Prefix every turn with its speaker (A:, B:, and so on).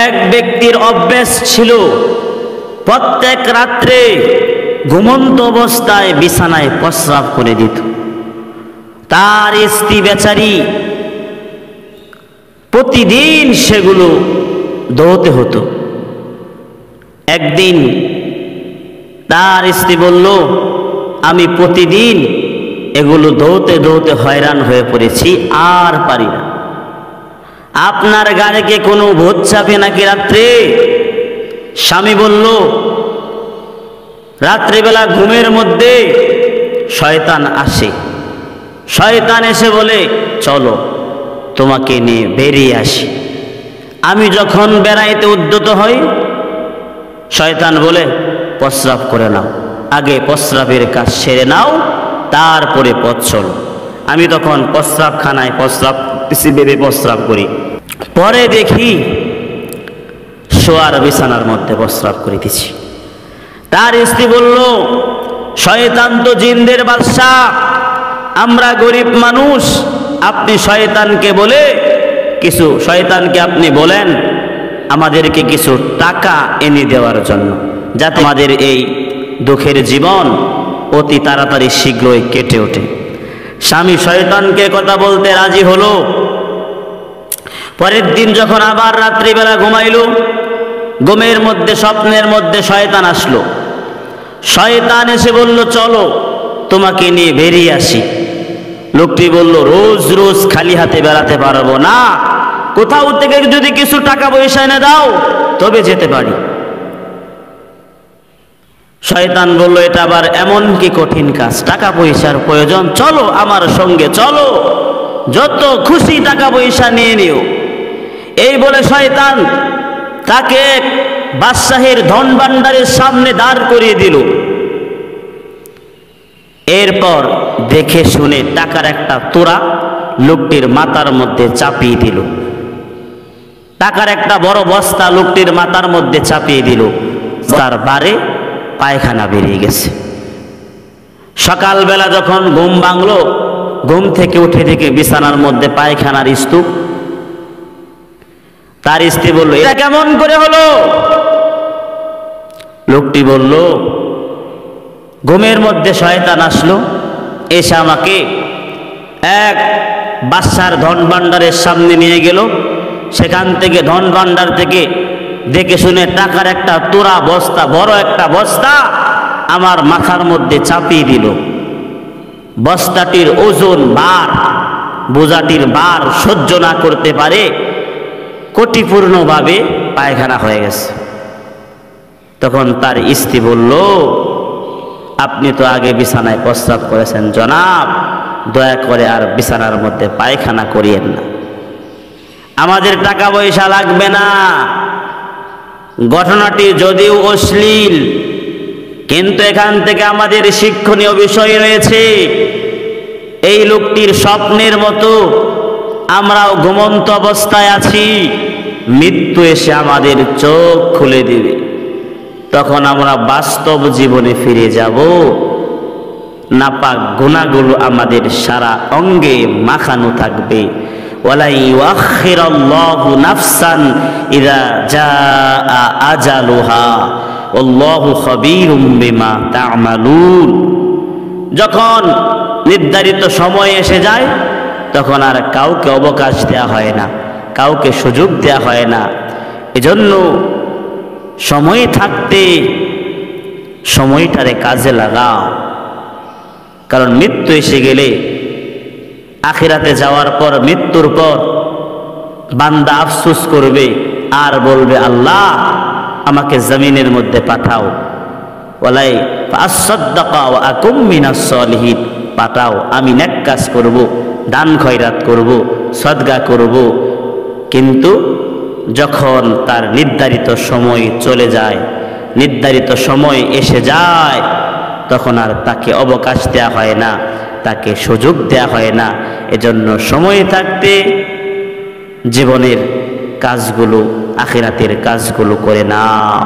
A: এক ব্যক্তির অভ্যাস ছিল প্রত্যেক রাত্রে ঘুমন্ত অবস্থায় বিছানায় প্রস্রাব করে দিত। তার স্ত্রী বেচারি প্রতিদিন সেগুলো ধুতে হতো। একদিন তার স্ত্রী বলল, আমি প্রতিদিন এগুলো ধুতে ধুতে হয়রান হয়ে পড়েছি, আর পারি না। আপনার গায়ে কি কোনো ভূত চাপে নাকি রাত্রে? স্বামী বলল, রাত্রিবেলা ঘুমের মধ্যে শয়তান আসে। শয়তান এসে বলে, চলো তোমাকে নিয়ে বেরিয়ে আসি। আমি যখন বেড়াইতে উদ্যত হই, শয়তান বলে, প্রস্রাব করে নাও, আগে প্রস্রাবের কাজ সেরে নাও, তারপরে পথ চলো। আমি তখন প্রস্রাবখানায় প্রস্রাব করি। পরে দেখি শোয়ার বিছানার মধ্যে প্রস্রাব করিতেছি। তার স্ত্রী বলল, শয়তান তো জিনদের বাদশা, আমরা গরিব মানুষ, আপনি শয়তানকে আপনি বলেন আমাদেরকে কিছু টাকা এনে দেওয়ার জন্য, যাতে আমাদের এই দুঃখের জীবন অতি তাড়াতাড়ি শীঘ্রই কেটে ওঠে। স্বামী শয়তানকে কথা বলতে রাজি হলো। পরের দিন যখন আবার রাত্রিবেলা ঘুমাইল, ঘুমের মধ্যে স্বপ্নের মধ্যে শয়তান আসলো। শয়তান এসে বলল, চলো তোমাকে নিয়ে বেরিয়ে আসি। লোকটি বলল, রোজ রোজ খালি হাতে বেড়াতে পারবো না, কোথাও থেকে যদি কিছু টাকা পয়সা এনে দাও তবে যেতে পারি। শয়তান বলল, এটা আবার এমন কি কঠিন কাজ, টাকা পয়সার প্রয়োজন, চলো আমার সঙ্গে চলো, যত খুশি টাকা পয়সা নিয়ে নিও। এই বলে শয়তান তাকে বাদশাহের ধন ভাণ্ডারের সামনে দাঁড় করিয়ে দিল। এরপর দেখে শুনে টাকার একটা তোড়া লোকটির মাথার মধ্যে চাপিয়ে দিল। টাকার একটা বড় বস্তা লোকটির মাথার মধ্যে চাপিয়ে দিল। তার বারে পায়খানা বেরিয়ে গেছে। সকালবেলা যখন ঘুম ভাঙলো, ঘুম থেকে উঠে দেখে বিছানার মধ্যে পায়খানার স্তূপ। তার স্ত্রী বলল, এটা কেমন করে হলো? লোকটি বলল, ঘুমের মধ্যে শয়তান আসলো, এসে আমাকে এক বাদশার ধন ভাণ্ডারের সামনে নিয়ে গেল। সেখান থেকে ধন ভাণ্ডার থেকে দেখে শুনে টাকার একটা তোড়া বস্তা, বড় একটা বস্তা আমার মাথার মধ্যে চাপিয়ে দিল। বস্তাটির ওজন ভার, বোঝাটির ভার সহ্য না করতে পারে কোটিপূর্ণভাবে পায়খানা হয়ে গেছে। তখন তার স্ত্রী বলল, আপনি তো আগে বিছানায় প্রস্রাব করেছেন জনাব, দয়া করে আর বিছানার মধ্যে পায়খানা করিয়েন না, আমাদের টাকা পয়সা লাগবে না। ঘটনাটি যদিও অশ্লীল, কিন্তু এখান থেকে আমাদের শিক্ষণীয় বিষয় রয়েছে। এই লোকটির স্বপ্নের মতো আমরাও ঘুমন্ত অবস্থায় আছি, মৃত্যু এসে আমাদের চোখ খুলে দিবে, তখন আমরা বাস্তব জীবনে ফিরে যাব। নাপাক গুনাহগুলো আমাদের সারা অঙ্গে মাখানো থাকবে। ওয়ালা ইউআখিরুল্লাহু নাফসান ইযা জাআ আজালুহা আল্লাহু খাবীরুম বিমা তা'মালুন। যখন নির্ধারিত সময় এসে যায়, তখন আর কাউকে অবকাশ দেয়া হয় না, কাউকে সুযোগ দেয়া হয় না। এজন্য সময় থাকতে সময়টারে কাজে লাগাও, কারণ মৃত্যু এসে গেলে, আখিরাতে যাওয়ার পর, মৃত্যুর পর বান্দা আফসোস করবে আর বলবে, আল্লাহ আমাকে জমিনের মধ্যে পাঠাও, ওয়ালাই ফাসাদদাকা ওয়া আকুম মিনাস সালিহিন, পাঠাও, আমি নেক কাজ করব, দান খয়রাত করব, সদকা করব। কিন্তু যখন তার নির্ধারিত সময় চলে যায়, নির্ধারিত সময় এসে যায়, তখন আর তাকে অবকাশ দেয়া হয় না, তাকে সুযোগ দেয়া হয় না। এজন্য সময় থাকতে জীবনের কাজগুলো, আখিরাতের কাজগুলো করে নাও।